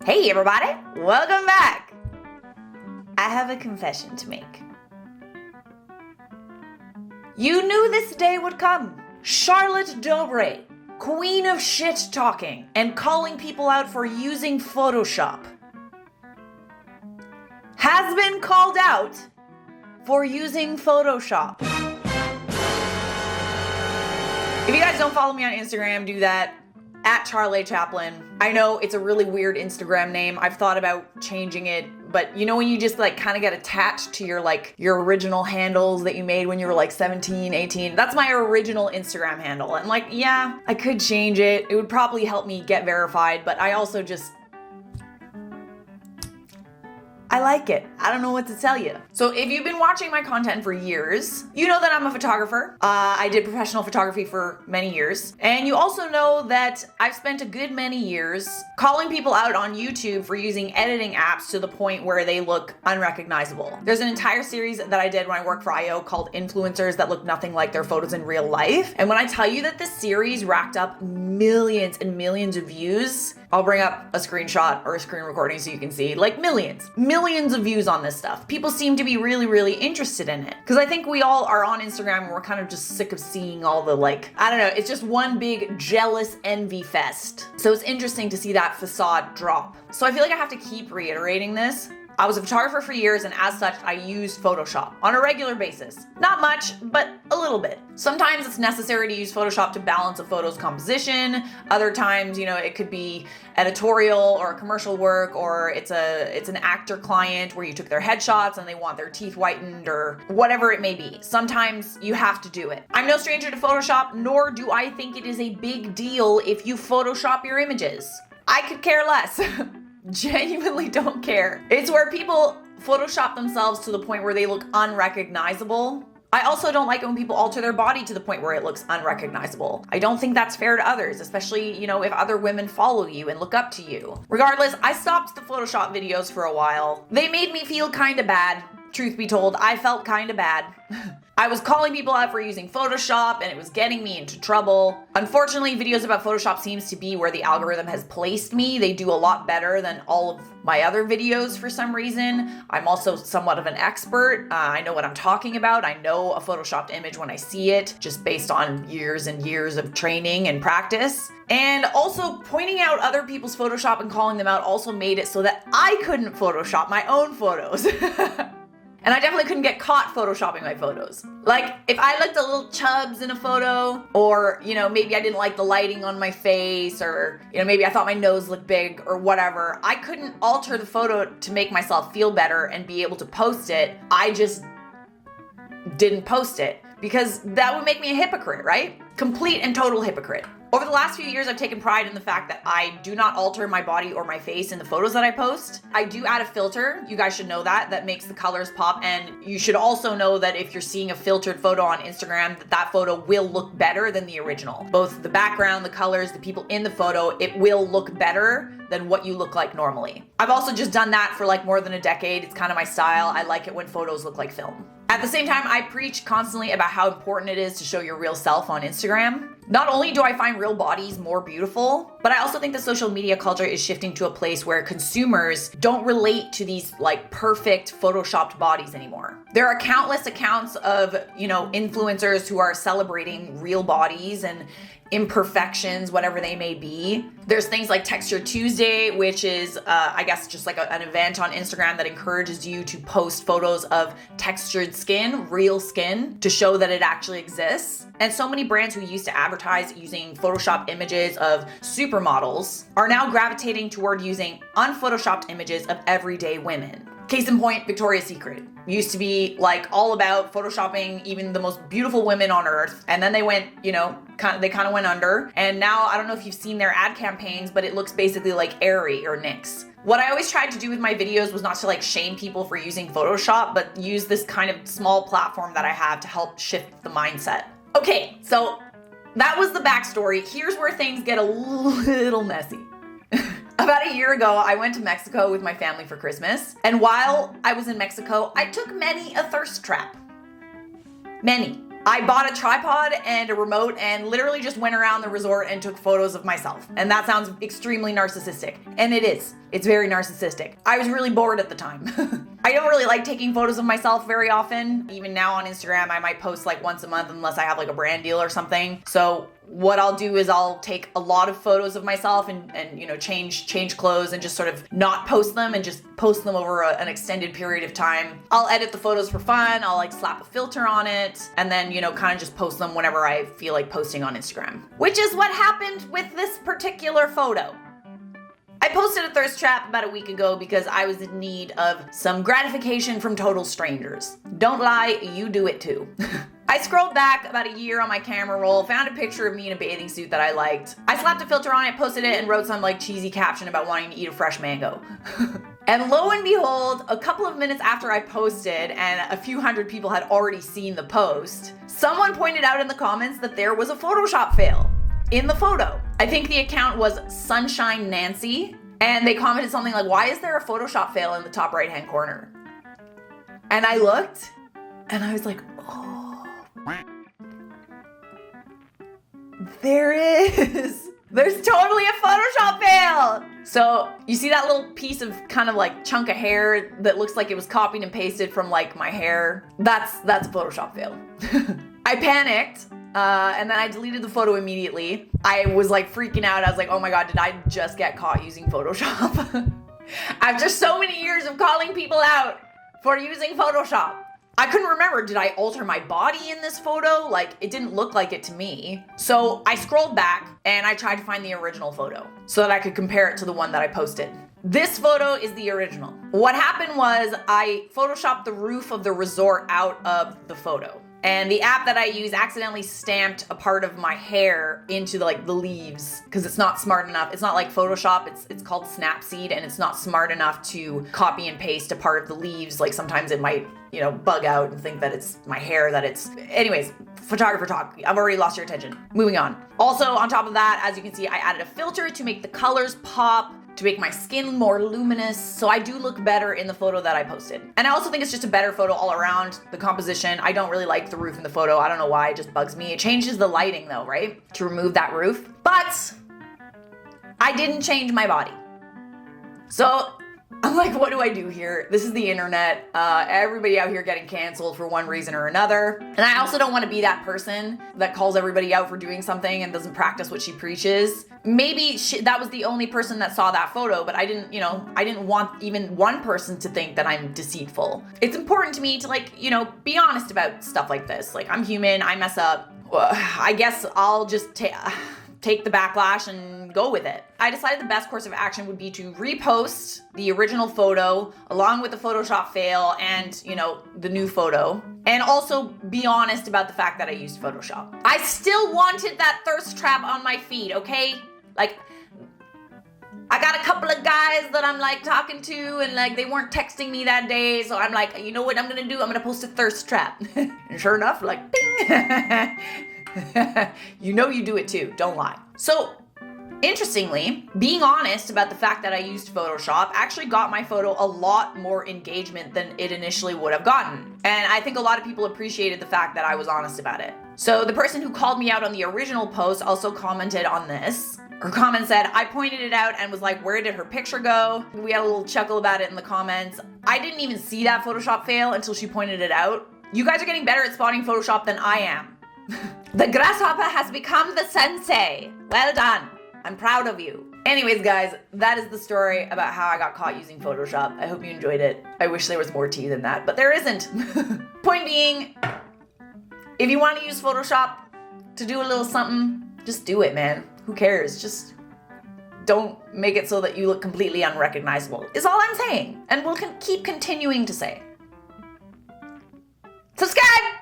Hey everybody, welcome back. I have a confession to make. You knew this day would come. Charlotte Dobre, queen of shit talking and calling people out for using Photoshop, has been called out for using Photoshop. If you guys don't follow me on Instagram, do that. At Charlotte Chaplin. I know it's a really weird Instagram name. I've thought about changing it, but you know when you just like kind of get attached to your original handles that you made when you were like 17, 18? That's my original Instagram handle. And like, yeah, I could change it. It would probably help me get verified, but I also just I like it. I don't know what to tell you. So if you've been watching my content for years, you know that I'm a photographer. I did professional photography for many years. And you also know that I've spent a good many years calling people out on YouTube for using editing apps to the point where they look unrecognizable. There's an entire series that I did when I worked for IO called Influencers That Look Nothing Like Their Photos in Real Life. And when I tell you that this series racked up millions and millions of views, I'll bring up a screenshot or a screen recording so you can see, like millions of views on this stuff. People seem to be really interested in it. Because I think we all are on Instagram and we're kind of just sick of seeing all the I don't know, it's just one big jealous envy fest. So it's interesting to see that facade drop. So I feel like I have to keep reiterating this. I was a photographer for years, and as such, I used Photoshop on a regular basis. Not much, but a little bit. Sometimes it's necessary to use Photoshop to balance a photo's composition. Other times, it could be editorial or commercial work, or it's an actor client where you took their headshots and they want their teeth whitened or whatever it may be. Sometimes you have to do it. I'm no stranger to Photoshop, nor do I think it is a big deal if you Photoshop your images. I could care less. Genuinely don't care. It's where people Photoshop themselves to the point where they look unrecognizable. I also don't like it when people alter their body to the point where it looks unrecognizable. I don't think that's fair to others, especially, if other women follow you and look up to you. Regardless, I stopped the Photoshop videos for a while. They made me feel kind of bad. Truth be told, I felt kind of bad. I was calling people out for using Photoshop and it was getting me into trouble. Unfortunately, videos about Photoshop seems to be where the algorithm has placed me. They do a lot better than all of my other videos for some reason. I'm also somewhat of an expert. I know what I'm talking about. I know a Photoshopped image when I see it, just based on years and years of training and practice. And also pointing out other people's Photoshop and calling them out also made it so that I couldn't Photoshop my own photos. And I definitely couldn't get caught Photoshopping my photos. Like, if I looked a little chubs in a photo, or, maybe I didn't like the lighting on my face, or, maybe I thought my nose looked big, or whatever, I couldn't alter the photo to make myself feel better and be able to post it. I just didn't post it, because that would make me a hypocrite, right? Complete and total hypocrite. Over the last few years, I've taken pride in the fact that I do not alter my body or my face in the photos that I post. I do add a filter. You guys should know that makes the colors pop. And you should also know that if you're seeing a filtered photo on Instagram, that photo will look better than the original. Both the background, the colors, the people in the photo, it will look better than what you look like normally. I've also just done that for more than a decade. It's kind of my style. I like it when photos look like film. At the same time, I preach constantly about how important it is to show your real self on Instagram. Not only do I find real bodies more beautiful, but I also think the social media culture is shifting to a place where consumers don't relate to these perfect photoshopped bodies anymore. There are countless accounts of, influencers who are celebrating real bodies and imperfections, whatever they may be. There's things like Texture Tuesday, which is, I guess, just an event on Instagram that encourages you to post photos of textured skin, real skin, to show that it actually exists. And so many brands who used to advertise using Photoshop images of supermodels are now gravitating toward using unphotoshopped images of everyday women. Case in point, Victoria's Secret used to be all about photoshopping even the most beautiful women on earth. And then they went, they kind of went under. And now, I don't know if you've seen their ad campaigns, but it looks basically like Aerie or NYX. What I always tried to do with my videos was not to shame people for using Photoshop, but use this kind of small platform that I have to help shift the mindset. Okay, so that was the backstory. Here's where things get a little messy. About a year ago, I went to Mexico with my family for Christmas. And while I was in Mexico, I took many a thirst trap. Many. I bought a tripod and a remote and literally just went around the resort and took photos of myself. And that sounds extremely narcissistic. And it is. It's very narcissistic. I was really bored at the time. I don't really like taking photos of myself very often. Even now on Instagram, I might post like once a month unless I have like a brand deal or something. So what I'll do is I'll take a lot of photos of myself and you know, change clothes and just sort of not post them and just post them over an extended period of time. I'll edit the photos for fun. I'll like slap a filter on it and then, you know, kind of just post them whenever I feel like posting on Instagram, which is what happened with this particular photo. I posted a thirst trap about a week ago because I was in need of some gratification from total strangers. Don't lie, you do it too. I scrolled back about a year on my camera roll, found a picture of me in a bathing suit that I liked. I slapped a filter on it, posted it, and wrote some like cheesy caption about wanting to eat a fresh mango. And lo and behold, a couple of minutes after I posted and a few hundred people had already seen the post, someone pointed out in the comments that there was a Photoshop fail in the photo. I think the account was Sunshine Nancy, and they commented something like, "Why is there a Photoshop fail in the top right-hand corner?" And I looked, and I was like, oh, there is. There's totally a Photoshop fail. So you see that little piece of kind of like chunk of hair that looks like it was copied and pasted from like my hair? That's a Photoshop fail. I panicked. And then I deleted the photo immediately. I was like freaking out. I was like, oh my God, did I just get caught using Photoshop? After so many years of calling people out for using Photoshop. I couldn't remember, did I alter my body in this photo? Like, it didn't look like it to me. So I scrolled back and I tried to find the original photo so that I could compare it to the one that I posted. This photo is the original. What happened was I Photoshopped the roof of the resort out of the photo. And the app that I use accidentally stamped a part of my hair into the leaves because it's not smart enough. It's not like Photoshop. It's called Snapseed, and it's not smart enough to copy and paste a part of the leaves. Like sometimes it might, you know, bug out and think that it's my hair, that it's... Anyways, photographer talk. I've already lost your attention. Moving on. Also, on top of that, as you can see, I added a filter to make the colors pop, to make my skin more luminous, so I do look better in the photo that I posted. And I also think it's just a better photo all around. The composition, I don't really like the roof in the photo. I don't know why, it just bugs me. It changes the lighting though, right? To remove that roof. But I didn't change my body. So I'm like, what do I do here? This is the internet. Everybody out here getting canceled for one reason or another. And I also don't want to be that person that calls everybody out for doing something and doesn't practice what she preaches. Maybe that was the only person that saw that photo, but I didn't want even one person to think that I'm deceitful. It's important to me to be honest about stuff like this. Like, I'm human, I mess up. I guess I'll just take the backlash and go with it. I decided the best course of action would be to repost the original photo along with the Photoshop fail and, the new photo. And also be honest about the fact that I used Photoshop. I still wanted that thirst trap on my feed, okay? Like, I got a couple of guys that I'm talking to and they weren't texting me that day. So I'm like, you know what I'm gonna do? I'm gonna post a thirst trap. And sure enough, bing. You do it too, don't lie. So, interestingly, being honest about the fact that I used Photoshop actually got my photo a lot more engagement than it initially would have gotten. And I think a lot of people appreciated the fact that I was honest about it. So the person who called me out on the original post also commented on this. Her comment said, I pointed it out and was like, where did her picture go? We had a little chuckle about it in the comments. I didn't even see that Photoshop fail until she pointed it out. You guys are getting better at spotting Photoshop than I am. The grasshopper has become the sensei. Well done. I'm proud of you. Anyways, guys, that is the story about how I got caught using Photoshop. I hope you enjoyed it. I wish there was more tea than that, but there isn't. Point being, if you want to use Photoshop to do a little something, just do it, man. Who cares? Just don't make it so that you look completely unrecognizable, is all I'm saying. And we'll keep continuing to say. Subscribe!